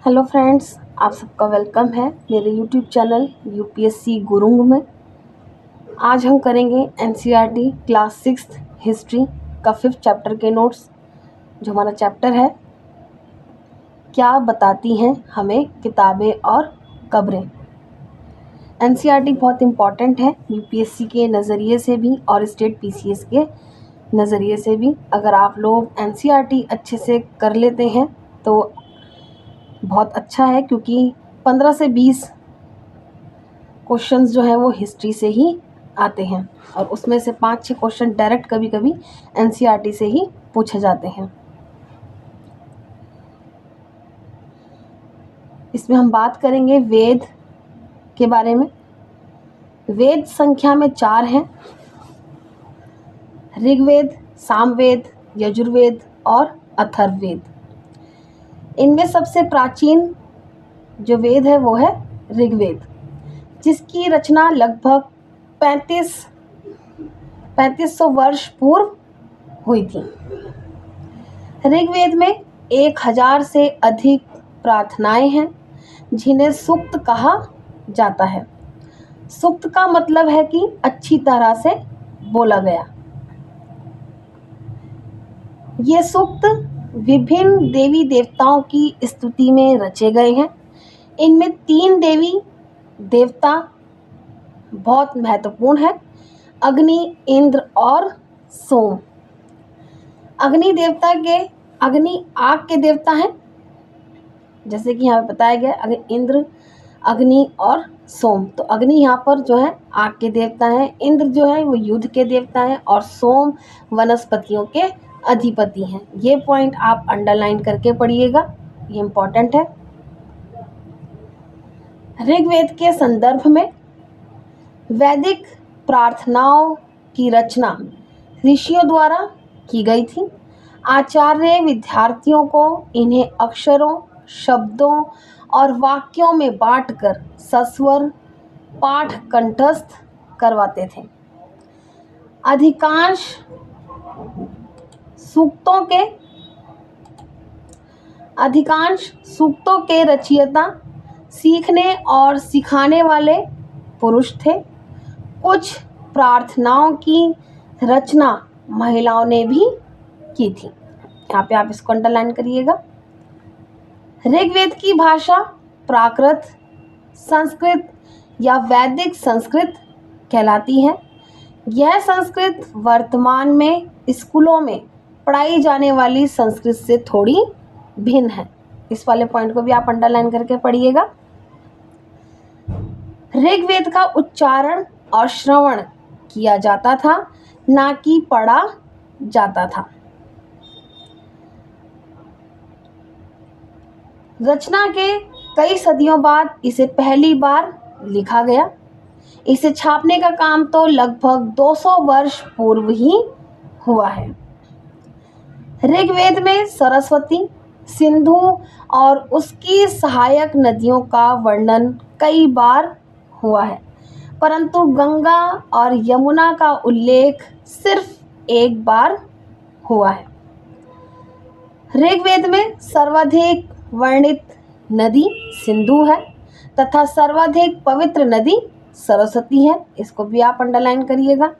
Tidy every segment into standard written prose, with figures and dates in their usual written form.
Hello friends, आप सबका welcome है मेरे यूट्यूब चैनल यूपीएससी गुरुंग में। आज हम करेंगे एनसीईआरटी क्लास 6 हिस्ट्री का 5th चैप्टर के नोट्स। जो हमारा चैप्टर है, क्या बताती हैं हमें किताबें और कब्रें। एनसीईआरटी बहुत इम्पॉर्टेंट है यूपीएससी के नज़रिए से भी और स्टेट पीसीएस के नज़रिए से भी। अगर आप लोग एनसीईआरटी अच्छे से कर लेते हैं तो बहुत अच्छा है, क्योंकि 15 से 20 क्वेश्चंस जो हैं वो हिस्ट्री से ही आते हैं और उसमें से 5-6 क्वेश्चन डायरेक्ट कभी कभी एनसीईआरटी से ही पूछे जाते हैं। इसमें हम बात करेंगे वेद के बारे में। वेद संख्या में 4 हैं: ऋग्वेद, सामवेद, यजुर्वेद और अथर्ववेद। इनमें सबसे प्राचीन जो वेद है वो है ऋग्वेद, जिसकी रचना लगभग 3500 वर्ष पूर्व हुई थी। ऋग्वेद में 1000 से अधिक प्रार्थनाएं हैं, जिन्हें सूक्त कहा जाता है। सूक्त का मतलब है कि अच्छी तरह से बोला गया। ये सूक्त विभिन्न देवी देवताओं की स्तुति में रचे गए हैं। इनमें 3 देवी देवता बहुत महत्वपूर्ण है: अग्नि, इंद्र और सोम। अग्नि आग के देवता हैं, जैसे कि यहाँ पे बताया गया, इंद्र, अग्नि और सोम। तो अग्नि यहाँ पर जो है आग के देवता हैं, इंद्र जो है वो युद्ध के देवता हैं और सोम वनस्पतियों के अधिपति हैं। ये पॉइंट आप अंडरलाइन करके पढ़िएगा, ये इम्पोर्टेंट है। ऋग्वेद के संदर्भ में वैदिक प्रार्थनाओं की रचना ऋषियों द्वारा की गई थी। आचार्य विद्यार्थियों को इन्हें अक्षरों, शब्दों और वाक्यों में बांटकर सस्वर पाठ कंठस्थ करवाते थे। अधिकांश सूक्तों के रचयिता सीखने और सिखाने वाले पुरुष थे। कुछ प्रार्थनाओं की रचना महिलाओं ने भी की थी। यहाँ पे आप इसको अंडरलाइन करिएगा। ऋग्वेद की भाषा प्राकृत संस्कृत या वैदिक संस्कृत कहलाती है। यह संस्कृत वर्तमान में स्कूलों में पढ़ाई जाने वाली संस्कृत से थोड़ी भिन्न है। इस वाले पॉइंट को भी आप अंडरलाइन करके पढ़िएगा। ऋग्वेद का उच्चारण और श्रवण किया जाता था, ना कि पढ़ा जाता था। रचना के कई सदियों बाद इसे पहली बार लिखा गया। इसे छापने का काम तो लगभग 200 वर्ष पूर्व ही हुआ है। ऋग्वेद में सरस्वती, सिंधु और उसकी सहायक नदियों का वर्णन कई बार हुआ है, परंतु गंगा और यमुना का उल्लेख सिर्फ एक बार हुआ है। ऋग्वेद में सर्वाधिक वर्णित नदी सिंधु है तथा सर्वाधिक पवित्र नदी सरस्वती है। इसको भी आप अंडरलाइन करिएगा।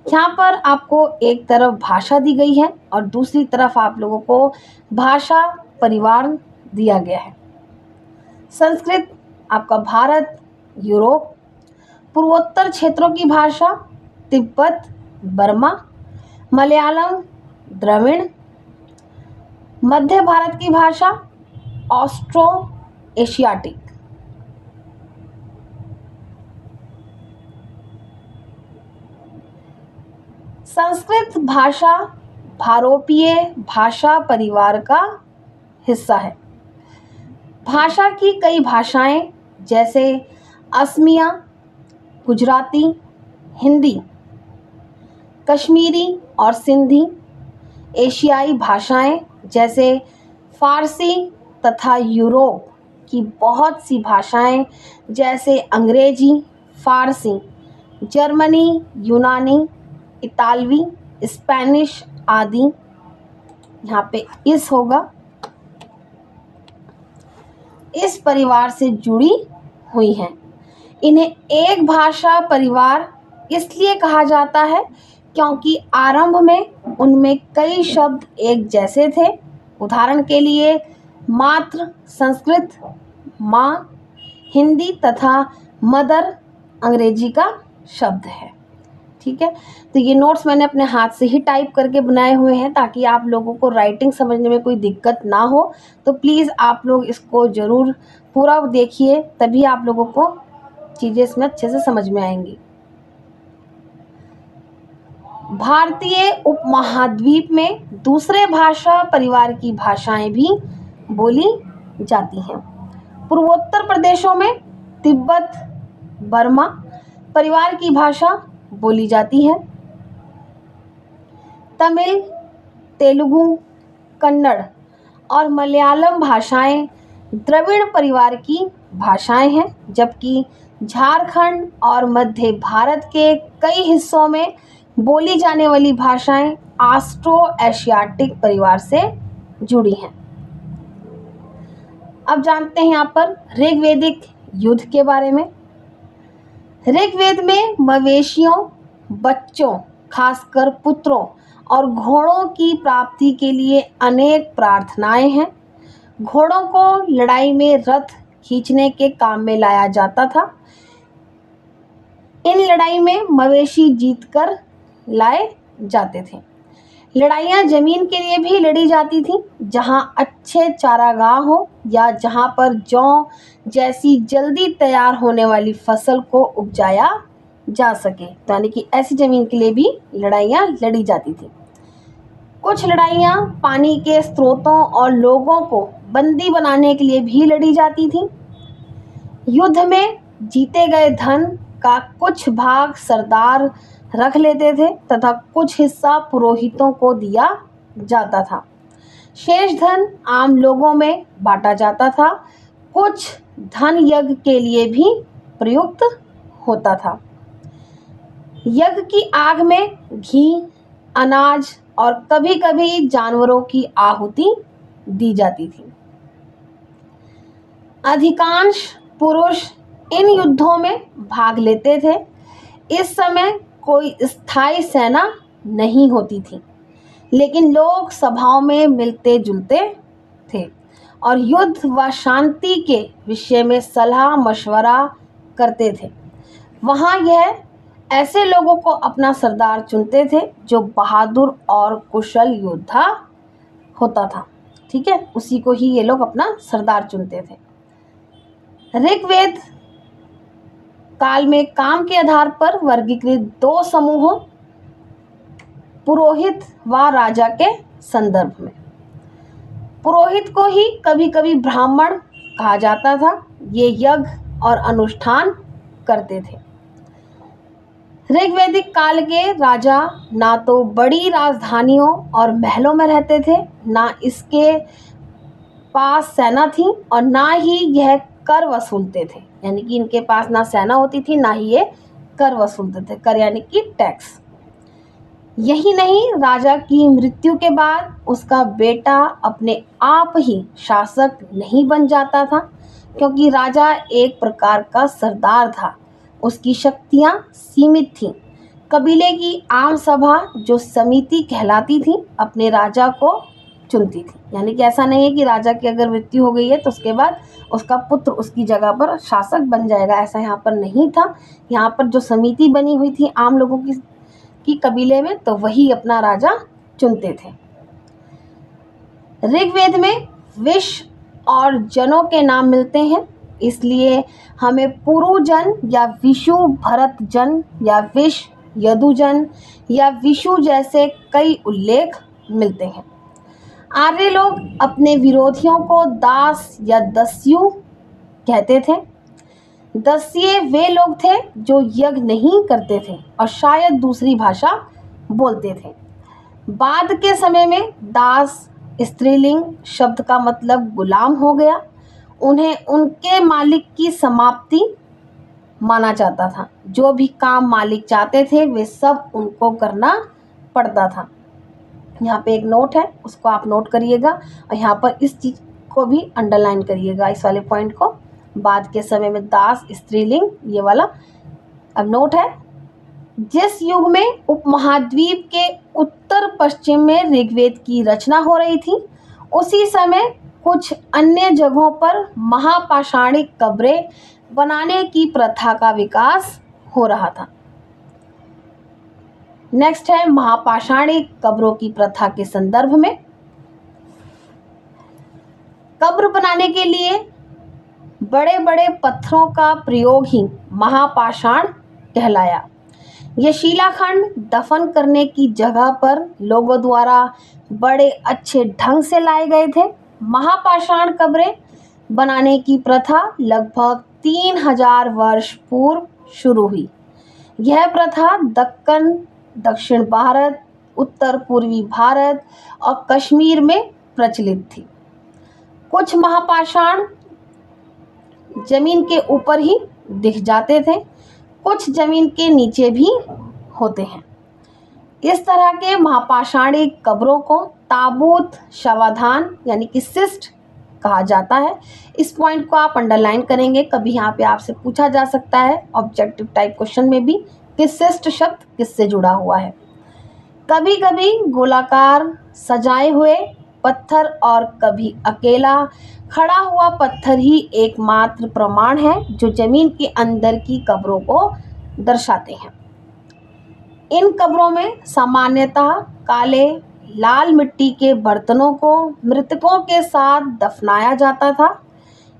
यहाँ पर आपको एक तरफ भाषा दी गई है और दूसरी तरफ आप लोगों को भाषा परिवार दिया गया है। संस्कृत आपका भारत, यूरोप, पूर्वोत्तर क्षेत्रों की भाषा तिब्बत, बर्मा, मलयालम, द्रविड़। मध्य भारत की भाषा ऑस्ट्रो एशियाटिक। संस्कृत भाषा भारोपीय भाषा परिवार का हिस्सा है। भाषा की कई भाषाएं जैसे असमिया, गुजराती, हिंदी, कश्मीरी और सिंधी, एशियाई भाषाएं जैसे फारसी तथा यूरोप की बहुत सी भाषाएं जैसे अंग्रेजी, फारसी, जर्मनी, यूनानी, इतालवी, स्पेनिश आदि। यहाँ पे इस होगा। इस परिवार से जुड़ी हुई हैं। इन्हें एक भाषा परिवार इसलिए कहा जाता है क्योंकि आरंभ में उनमें कई शब्द एक जैसे थे। उदाहरण के लिए मातृ संस्कृत, माँ हिंदी तथा मदर अंग्रेजी का शब्द है। ठीक है, तो ये नोट्स मैंने अपने हाथ से ही टाइप करके बनाए हुए हैं ताकि आप लोगों को राइटिंग समझने में कोई दिक्कत ना हो। तो प्लीज़ आप लोग इसको ज़रूर पूरा देखिए, तभी आप लोगों को चीज़ें इसमें अच्छे से समझ में आएंगी। भारतीय उपमहाद्वीप में दूसरे भाषा परिवार की भाषाएं भी बोली जाती हैं। पूर्वोत्तर प्रदेशों में तिब्बत बर्मा परिवार की भाषा बोली जाती है। तमिल, तेलुगु, कन्नड़ और मलयालम भाषाएं द्रविड़ परिवार की भाषाएं हैं, जबकि झारखंड और मध्य भारत के कई हिस्सों में बोली जाने वाली भाषाएं ऑस्ट्रो एशियाटिक परिवार से जुड़ी हैं। अब जानते हैं यहाँ पर ऋग्वेदिक युद्ध के बारे में। ऋग्वेद में मवेशियों, बच्चों, खासकर पुत्रों और घोड़ों की प्राप्ति के लिए अनेक प्रार्थनाएं हैं। घोड़ों को लड़ाई में रथ खींचने के काम में लाया जाता था। इन लड़ाई में मवेशी जीतकर लाए जाते थे। लड़ाइयाँ जमीन के लिए भी लड़ी जाती थी, जहाँ अच्छे चारागाह हो या जहाँ पर जौ जैसी जल्दी तैयार होने वाली फसल को उपजाया जा सके, तो यानी कि ऐसी जमीन के लिए भी लड़ाइयाँ लड़ी जाती थी। कुछ लड़ाइयाँ पानी के स्रोतों और लोगों को बंदी बनाने के लिए भी लड़ी जाती थी। युद्ध में जीते गए धन का कुछ भाग सरदार रख लेते थे तथा कुछ हिस्सा पुरोहितों को दिया जाता था। शेष धन आम लोगों में बांटा जाता था। कुछ धन यज्ञ के लिए भी प्रयुक्त होता था। यज्ञ की आग में घी, अनाज और कभी-कभी जानवरों की आहुति दी जाती थी। अधिकांश पुरुष इन युद्धों में भाग लेते थे। इस समय कोई स्थायी सेना नहीं होती थी, लेकिन लोग सभाओं में मिलते जुलते थे और युद्ध व शांति के विषय में सलाह मशवरा करते थे। वहाँ यह ऐसे लोगों को अपना सरदार चुनते थे जो बहादुर और कुशल योद्धा होता था। ठीक है, उसी को ही ये लोग अपना सरदार चुनते थे। ऋग्वेद काल में काम के आधार पर वर्गीकृत दो समूहों, पुरोहित व राजा के संदर्भ में। पुरोहित को ही कभी कभी ब्राह्मण कहा जाता था। ये यज्ञ और अनुष्ठान करते थे। ऋग्वैदिक काल के राजा ना तो बड़ी राजधानियों और महलों में रहते थे, ना इसके पास सेना थी और ना ही यह कर वसूलते थे। यानी कि इनके पास ना सेना होती थी, ना ही ये कर वसूलते थे। कर यानी कि टैक्स। यही नहीं, राजा की मृत्यु के बाद उसका बेटा अपने आप ही शासक नहीं बन जाता था, क्योंकि राजा एक प्रकार का सरदार था। उसकी शक्तियां सीमित थीं। कबीले की आम सभा, जो समिति कहलाती थी, अपने राजा को चुनती थी। यानी कि ऐसा नहीं है कि राजा की अगर मृत्यु हो गई है तो उसके बाद उसका पुत्र उसकी जगह पर शासक बन जाएगा, ऐसा यहाँ पर नहीं था। यहाँ पर जो समिति बनी हुई थी आम लोगों की कबीले में, तो वही अपना राजा चुनते थे। ऋग्वेद में विष और जनों के नाम मिलते हैं, इसलिए हमें पुरुजन या विषु भरत जन या विष यदुजन या विषु जैसे कई उल्लेख मिलते हैं। आर्य लोग अपने विरोधियों को दास या दस्यु कहते थे। दस्ये वे लोग थे जो यज्ञ नहीं करते थे और शायद दूसरी भाषा बोलते थे। बाद के समय में दास स्त्रीलिंग शब्द का मतलब गुलाम हो गया। उन्हें उनके मालिक की समाप्ति माना जाता था। जो भी काम मालिक चाहते थे वे सब उनको करना पड़ता था। यहाँ पे एक नोट है, उसको आप नोट करिएगा और यहाँ पर इस चीज़ इसको भी अंडरलाइन करिएगा, इस वाले पॉइंट को। बाद के समय में दास स्त्रीलिंग, ये वाला। अब नोट है, जिस युग में उपमहाद्वीप के उत्तर पश्चिम में ऋग्वेद की रचना हो रही थी, उसी समय कुछ अन्य जगहों पर महापाषाणिक कब्रें बनाने की प्रथा का विकास हो रहा था। नेक्स्ट है महापाषाणिक कब्रों की प्रथा के संदर्भ में। कब्र बनाने के लिए बड़े बड़े पत्थरों का प्रयोग ही महापाषाण कहलाया। ये शिलाखंड दफन करने की जगह पर लोगों द्वारा बड़े अच्छे ढंग से लाए गए थे। महापाषाण कब्रें बनाने की प्रथा लगभग 3000 वर्ष पूर्व शुरू हुई। यह प्रथा दक्कन, दक्षिण भारत, उत्तर पूर्वी भारत और कश्मीर में प्रचलित थी। कुछ महापाषाण जमीन के ऊपर ही दिख जाते थे, कुछ जमीन के नीचे भी होते हैं। इस तरह के महापाषाणिक कब्रों को ताबूत शवाधान यानी कि सिस्ट कहा जाता है। इस पॉइंट को आप अंडरलाइन करेंगे, कभी यहाँ पे आपसे पूछा जा सकता है ऑब्जेक्टिव टाइप क्वेश्चन में भी कि सिस्ट शब्द किससे जुड़ा हुआ है। कभी कभी गोलाकार सजाए हुए पत्थर और कभी अकेला खड़ा हुआ पत्थर ही एकमात्र प्रमाण है जो जमीन के अंदर की कब्रों को दर्शाते हैं। इन कब्रों में सामान्यतः काले लाल मिट्टी के बर्तनों को मृतकों के साथ दफनाया जाता था।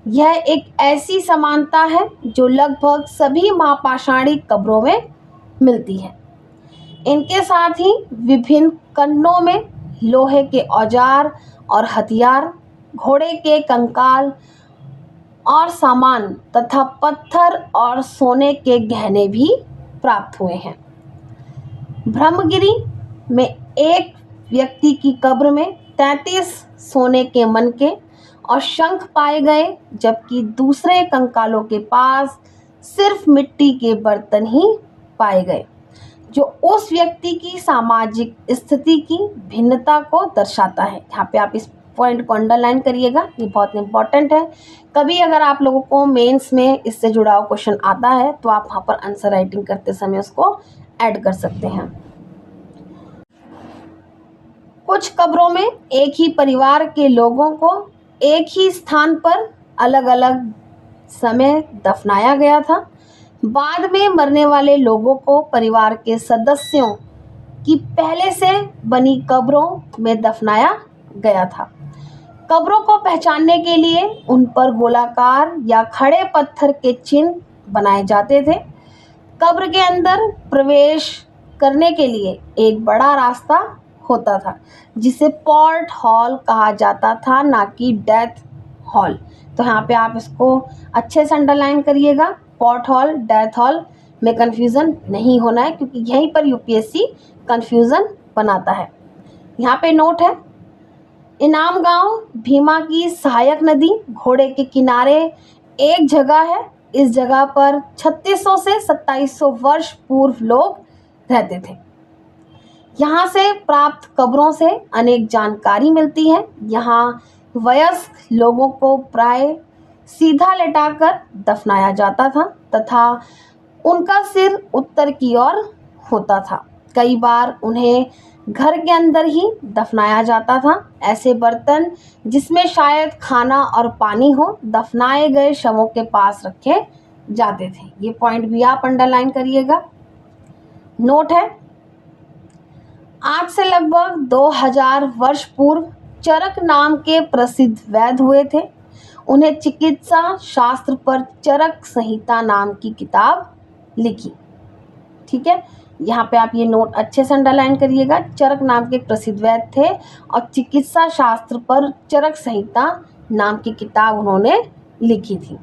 यह एक ऐसी समानता है जो लगभग सभी महापाषाणिक कब्रों में मिलती है। इनके साथ ही विभिन्न कन्नों में लोहे के औजार और हथियार, घोड़े के कंकाल और सामान तथा पत्थर और सोने के गहने भी प्राप्त हुए हैं। ब्रह्मगिरी में एक व्यक्ति की कब्र में 33 सोने के मनके और शंख पाए गए, जबकि दूसरे कंकालों के पास सिर्फ मिट्टी के बर्तन ही पाए गए, जो उस व्यक्ति की सामाजिक स्थिति की भिन्नता को दर्शाता है। यहाँ पे आप इस पॉइंट को अंडरलाइन करिएगा, ये बहुत इंपॉर्टेंट है। कभी अगर आप लोगों को मेंस में इससे जुड़ा हुआ क्वेश्चन आता है तो आप वहाँ पर आंसर राइटिंग करते समय उसको ऐड कर सकते हैं। कुछ कब्रों में एक ही परिवार के लोगों को एक ही स्थान पर अलग अलग समय दफनाया गया था। बाद में मरने वाले लोगों को परिवार के सदस्यों की पहले से बनी कब्रों में दफनाया गया था। कब्रों को पहचानने के लिए उन पर गोलाकार या खड़े पत्थर के चिन्ह बनाए जाते थे। कब्र के अंदर प्रवेश करने के लिए एक बड़ा रास्ता होता था जिसे पॉर्ट हॉल कहा जाता था, ना कि डेथ हॉल। तो यहाँ पे आप इसको अच्छे से अंडरलाइन करिएगा, पॉर्ट हॉल डेथ हॉल में कंफ्यूजन नहीं होना है, क्योंकि यहीं पर यूपीएससी कंफ्यूजन बनाता है। यहाँ पे नोट है, इनाम गांव भीमा की सहायक नदी घोड़े के किनारे एक जगह है। इस जगह पर 3600 से 2700 वर्ष पूर्व लोग रहते थे। यहाँ से प्राप्त कब्रों से अनेक जानकारी मिलती है। यहाँ वयस्क लोगों को प्राय सीधा लेटाकर दफनाया जाता था तथा उनका सिर उत्तर की ओर होता था। कई बार उन्हें घर के अंदर ही दफनाया जाता था। ऐसे बर्तन जिसमें शायद खाना और पानी हो, दफनाए गए शवों के पास रखे जाते थे। ये पॉइंट भी आप अंडरलाइन करिएगा। नोट है, आज से लगभग 2000 वर्ष पूर्व चरक नाम के प्रसिद्ध वैद्य हुए थे। उन्हें चिकित्सा शास्त्र पर चरक संहिता नाम की किताब लिखी। ठीक है, यहाँ पे आप ये नोट अच्छे से अंडरलाइन करिएगा। चरक नाम के प्रसिद्ध वैद्य थे और चिकित्सा शास्त्र पर चरक संहिता नाम की किताब उन्होंने लिखी थी।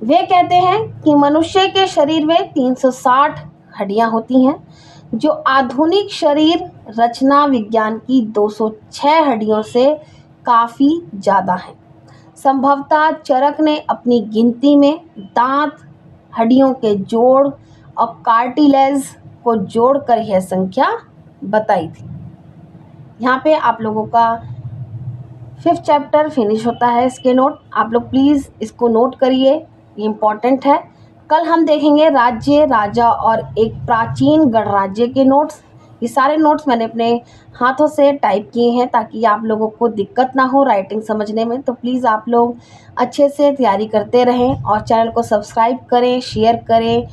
वे कहते हैं कि मनुष्य के शरीर में 360 हड्डियां होती हैं, जो आधुनिक शरीर रचना विज्ञान की 206 हड्डियों से काफ़ी ज़्यादा है। संभवतः चरक ने अपनी गिनती में दांत, हड्डियों के जोड़ और कार्टिलेज को जोड़कर यह संख्या बताई थी। यहाँ पे आप लोगों का 5th चैप्टर फिनिश होता है इसके नोट। आप लोग प्लीज़ इसको नोट करिए, ये इम्पॉर्टेंट है। कल हम देखेंगे राज्य, राजा और एक प्राचीन गणराज्य के नोट्स। ये सारे नोट्स मैंने अपने हाथों से टाइप किए हैं ताकि आप लोगों को दिक्कत ना हो राइटिंग समझने में। तो प्लीज़ आप लोग अच्छे से तैयारी करते रहें और चैनल को सब्सक्राइब करें, शेयर करें,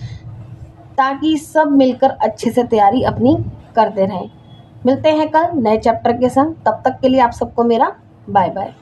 ताकि सब मिलकर अच्छे से तैयारी अपनी करते रहें। मिलते हैं कल नए चैप्टर के संग, तब तक के लिए आप सबको मेरा बाय बाय।